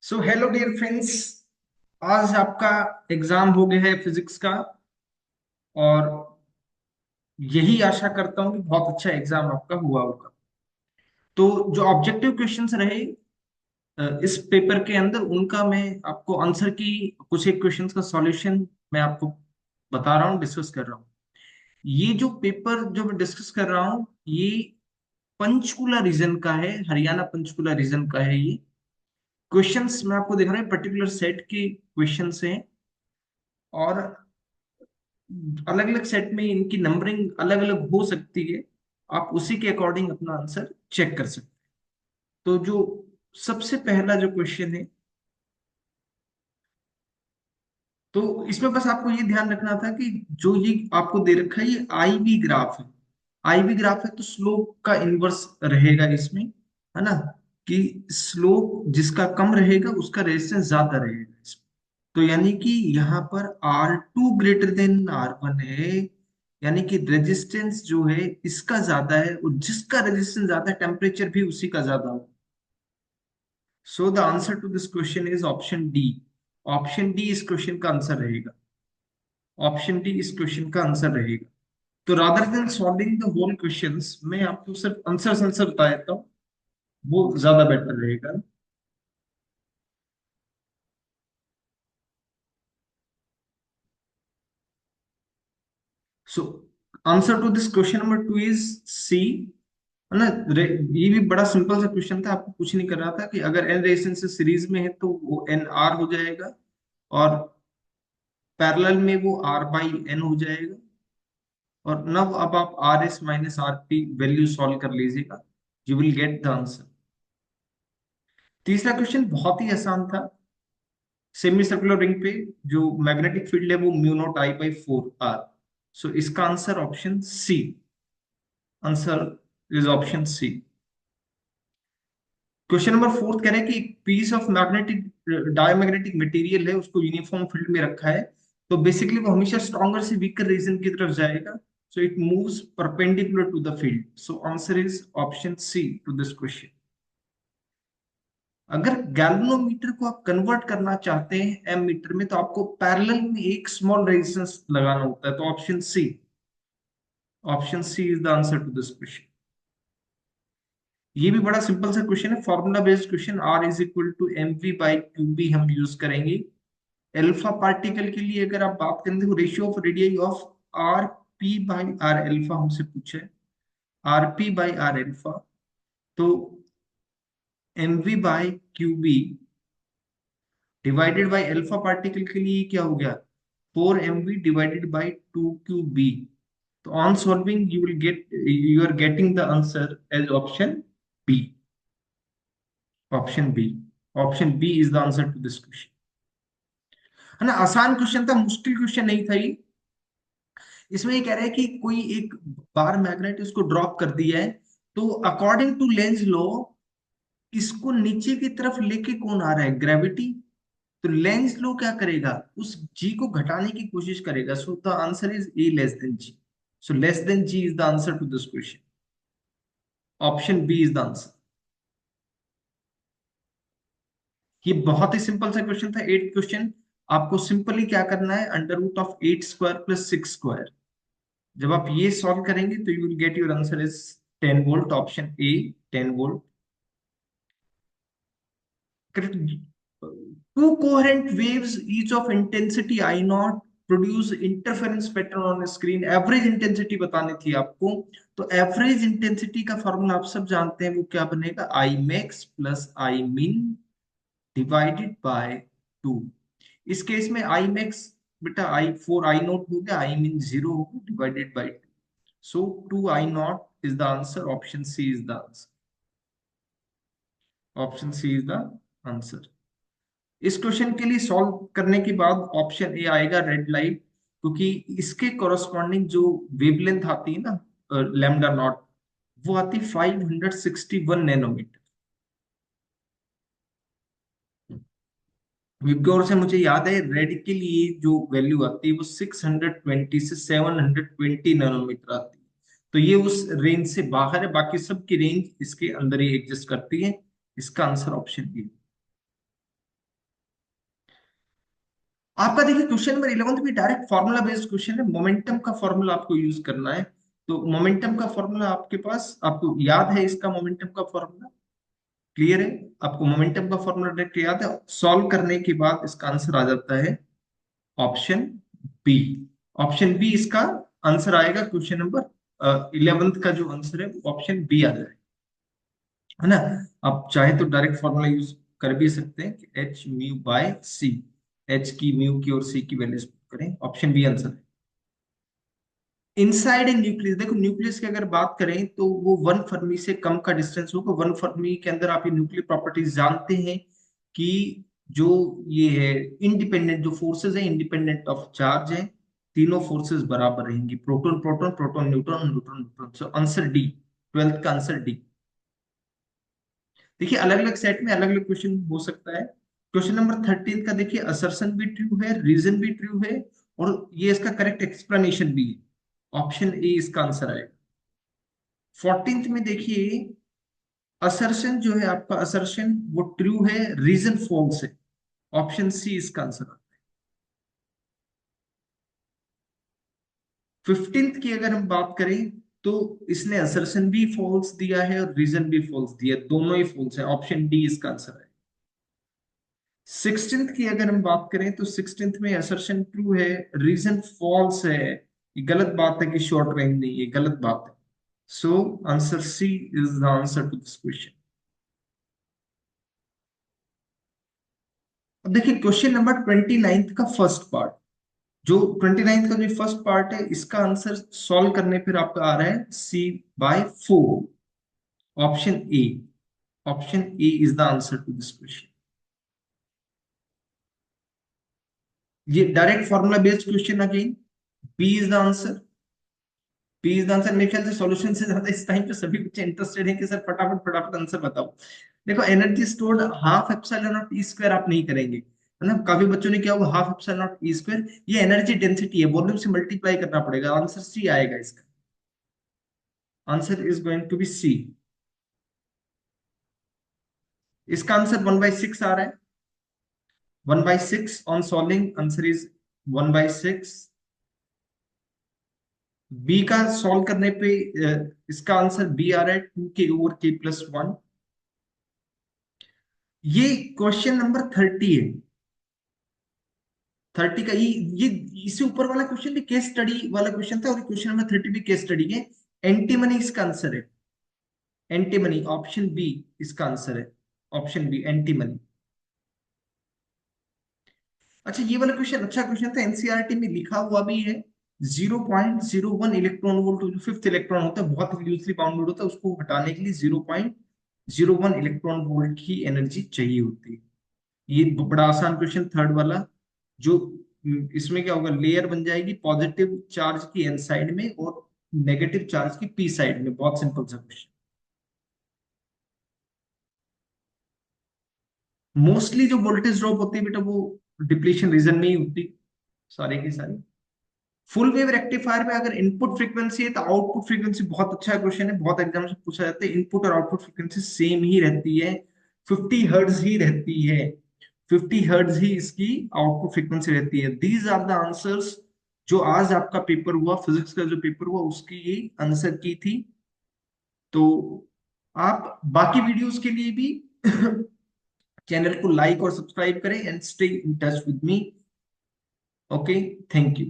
So hello dear friends. आज आपका exam हो गया है फिजिक्स का। और यही आशा करता हूँ कि बहुत अच्छा एग्जाम आपका हुआ होगा। तो जो ऑब्जेक्टिव क्वेश्चंस रहे इस पेपर के अंदर, उनका मैं आपको आंसर की कुछ एक क्वेश्चंस का सॉल्यूशन मैं आपको बता रहा हूँ, डिस्कस कर रहा हूँ। ये जो पेपर जो मैं डिस्कस कर रहा हूँ, ये पंचकुला रीजन का है, हरियाणा पंचकुला रीजन का है। ये क्वेश्चंस मैं आपको दिखा रहा हूँ, पर्टिकुलर सेट के क्वेश्चंस हैं। और अलग अलग सेट में इनकी नंबरिंग अलग अलग हो सकती है। आप उसी के अकॉर्डिंग अपना आंसर चेक कर सकते हैं। तो जो सबसे पहला जो क्वेश्चन है, तो इसमें बस आपको ये ध्यान रखना था कि जो ये आपको दे रखा है ये आई वी ग्राफ है। आई वी ग्राफ है तो स्लोप का इनवर्स रहेगा इसमें, है ना। कि स्लोप जिसका कम रहेगा उसका रेजिस्टेंस ज्यादा रहेगा इसमें। तो यानी कि यहाँ पर R2 ग्रेटर देन R1 है। यानी कि रेजिस्टेंस जो है इसका ज्यादा है, और जिसका रेजिस्टेंस ज्यादा है टेम्परेचर भी उसी का ज्यादा हो। So the answer to this question is option D. Option D इस क्वेश्चन का आंसर रहेगा। ऑप्शन डी इस क्वेश्चन का आंसर रहेगा। तो rather than solving the whole questions, मैं आपको सिर्फ आंसर बता देता हूँ, वो ज्यादा बेटर रहेगा। So answer to this question number 2 is C, है ना। ये भी बड़ा सिंपल सा क्वेश्चन था, आपको कुछ नहीं कर रहा था कि अगर एन रेजिस्टेंस सीरीज में है तो वो एन आर हो जाएगा, और पैरेलल में वो आर बाई एन हो जाएगा। और नव अब आप R S minus R P value solve कर लीजिएगा, you will get the answer. तीसरा क्वेश्चन बहुत ही आसान था। सेमी सर्कुलर रिंग पे जो मैग्नेटिक फील्ड है वो mu naught I by four R. So इसका answer option C. Answer is option C. Question number fourth कह रहे हैं कि piece of magnetic diamagnetic material है, उसको यूनिफॉर्म फील्ड में रखा है। तो बेसिकली वो हमेशा स्ट्रॉन्गर से वीकर रीजन की तरफ जाएगा। So it moves perpendicular to the field. So answer is option C to this question. अगर गैल्वेनोमीटर को आप कन्वर्ट करना चाहते हैं एम मीटर में, तो आपको पैरेलल में एक स्मॉल रेजिस्टेंस लगाना होता है। तो option C, option C is the answer to this question. ये भी बड़ा सिंपल सा क्वेश्चन है, formula based question. R is equal to M V by Q B हम यूज करेंगे। एल्फा पार्टिकल के लिए अगर आप बात करें तो ratio of radius of R P by R alpha हमसे पूछे, R P by R alpha. तो M V by Q B divided by alpha particle के लिए क्या हो गया, four M V divided by two Q B. तो on solving you will get, you are getting the answer as option B. Option B, option B is the answer to this question. है ना, आसान question था, मुश्किल question नहीं था ये। इसमें ये कह रहा है कि कोई एक बार मैग्नेट इसको ड्रॉप कर दिया है, तो अकॉर्डिंग टू लेंज लॉ इसको नीचे की तरफ लेके कौन आ रहा है, ग्रेविटी। तो लेंज लॉ क्या करेगा, उस जी को घटाने की कोशिश करेगा। So the answer is A less than G. So less than G is the answer to this question. Option B is the answer. ये बहुत ही सिंपल सा क्वेश्चन था, एट क्वेश्चन। आपको सिंपली क्या करना है, under root of eight square plus six square. जब आप ये सॉल्व करेंगे तो you will get your answer is 10 volt. Option A, 10 volt. Two coherent waves each of intensity I not produce interference pattern on screen. Average intensity बतानी थी आपको। तो average intensity का फॉर्मूला आप सब जानते हैं, वो क्या बनेगा, आई मैक्स प्लस आई मिन डिवाइडेड बाय टू। इस केस में आई मैक्स बेटा आई फोर आई नॉट हो गया, आई मीन जीरो हो गया, divided by two. So two I naught is the answer. Option C is the answer. Option C is the answer. इस क्वेश्चन के लिए सॉल्व करने के बाद ऑप्शन ए आएगा, रेड लाइट। क्योंकि इसके कॉरस्पॉन्डिंग जो वेवलेंथ आती है ना, लैम्डा नॉट, वो आती 561 नैनोमीटर। विबगोर से मुझे याद है, रेड के लिए जो वैल्यू आती है वो 620 से 720 नैनोमीटर आती है। तो ये उस रेंज से बाहर है, बाकी सब की रेंज इसके अंदर ही एग्जिस्ट करती है। इसका आंसर ऑप्शन बी। आपका देखिए क्वेश्चन नंबर 11 भी डायरेक्ट फॉर्मूला बेस्ड क्वेश्चन है, मोमेंटम का फॉर्मूला आपको यूज करना है। तो मोमेंटम का फॉर्मूला आपके पास, आपको याद है इसका मोमेंटम का फॉर्मूला? क्लियर है? आपको मोमेंटम का फॉर्मूला डायरेक्ट याद है? सॉल्व करने के बाद इसका आंसर आ जाता है ऑप्शन बी। ऑप्शन बी इसका आंसर आएगा, क्वेश्चन नंबर 11 का जो आंसर है ऑप्शन बी आ जाएगा, है ना? आप चाहे तो डायरेक्ट फॉर्मूला यूज कर भी सकते हैं कि H mu by C, H की, म्यू की और सी की वैल्यूज करें। ऑप्शन बी आंसर है। इनसाइड ए न्यूक्लियस, देखो न्यूक्लियस की अगर बात करें तो वो 1 फर्मी से कम का डिस्टेंस होगा। 1 फर्मी के अंदर आप ये न्यूक्लियर प्रॉपर्टीज जानते हैं कि जो ये है इंडिपेंडेंट, जो फोर्सेस है इंडिपेंडेंट ऑफ चार्ज है, तीनों फोर्सेस बराबर रहेंगी, proton proton, proton neutron, neutron neutron. So answer D, 12th का आंसर डी। देखिए अलग अलग सेट में अलग अलग क्वेश्चन हो सकता है। क्वेश्चन नंबर 13 का देखिए, असर्शन भी ट्रू है, रीजन भी ट्रू है, और ये इसका करेक्ट एक्सप्लेनेशन भी है। ऑप्शन ए इसका आंसर आएगा। 14th में देखिए, असर्शन जो है आपका, असर्शन वो ट्रू है, रीजन फॉल्स है। ऑप्शन सी इसका आंसर आता है। 15th की अगर हम बात करें तो इसने असर्शन भी फॉल्स दिया है और रीजन भी फॉल्स दिया है, दोनों ही फॉल्स है। ऑप्शन डी इसका आंसर है। 16th की अगर हम बात करें तो 16th में असर्शन ट्रू है, रीजन फॉल्स है। ये गलत बात है कि शॉर्ट रेंज नहीं, ये गलत बात है। So answer C is the answer to this question. अब देखिए क्वेश्चन नंबर 29 का फर्स्ट पार्ट, जो 29 का जो फर्स्ट पार्ट है, इसका आंसर सॉल्व करने पर आपका आ रहा है C/4, option A. Option A is the answer to this question. ये direct formula based question, again B is the answer. B is the answer. मेरे ख्याल से सॉल्यूशन से ज्यादा इस टाइम पे सभी बच्चे इंटरेस्टेड हैं कि सर फटाफट फटाफट आंसर बताओ। देखो energy stored half epsilon naught E square आप नहीं करेंगे, है ना? काफी बच्चों ने क्या होगा, half epsilon naught E square, ये एनर्जी डेंसिटी है, वॉल्यूम से मल्टीप्लाई करना पड़ेगा। आंसर सी आएगा इसका। Answer is going to be C. इसका आंसर 1/6 आ रहा है। 1/6 on solving, answer is 1/6। B का सॉल्व करने पे इसका आंसर बी आ रहा है, 2k/k+1। ये क्वेश्चन नंबर 30 है। 30 का ये इससे ऊपर वाला क्वेश्चन भी केस स्टडी वाला क्वेश्चन था, और क्वेश्चन नंबर 30 भी केस स्टडी है। एंटीमनी इसका आंसर है। एंटीमनी, ऑप्शन बी इसका आंसर है। Option B antimony. अच्छा ये वाला क्वेश्चन अच्छा क्वेश्चन था, एनसीईआरटी में लिखा हुआ भी है। 0.01 इलेक्ट्रॉन वोल्ट, जो फिफ्थ इलेक्ट्रॉन होता है बहुत लूजली बाउंडेड होता है, उसको हटाने के लिए 0.01 इलेक्ट्रॉन वोल्ट की एनर्जी चाहिए होती है। ये बड़ा आसान क्वेश्चन थर्ड वाला, जो इसमें क्या होगा, लेयर बन जाएगी पॉजिटिव चार्ज की एन साइड में और नेगेटिव चार्ज की पी साइड में। बहुत सिंपल सा क्वेश्चन। मोस्टली जो वोल्टेज ड्रॉप होती है बेटा, वो डिप्लीशन रीजन में ही होती, सारे की सारी। फुल वेव रेक्टिफायर में अगर इनपुट फ्रीक्वेंसी है तो आउटपुट फ्रीक्वेंसी, बहुत अच्छा क्वेश्चन है, बहुत एग्जाम से पूछा जाता है। इनपुट और आउटपुट फ्रीक्वेंसी सेम ही रहती है, 50 हर्ट्ज ही रहती है। 50 हर्ट्ज ही इसकी आउटपुट फ्रीक्वेंसी रहती है। दीज आर द आंसर्स जो आज आपका पेपर हुआ, फिजिक्स का जो पेपर हुआ उसकी ये आंसर की थी। तो आप बाकी वीडियोस के लिए भी चैनल को लाइक और सब्सक्राइब करें, and stay in touch with me. Okay, thank you.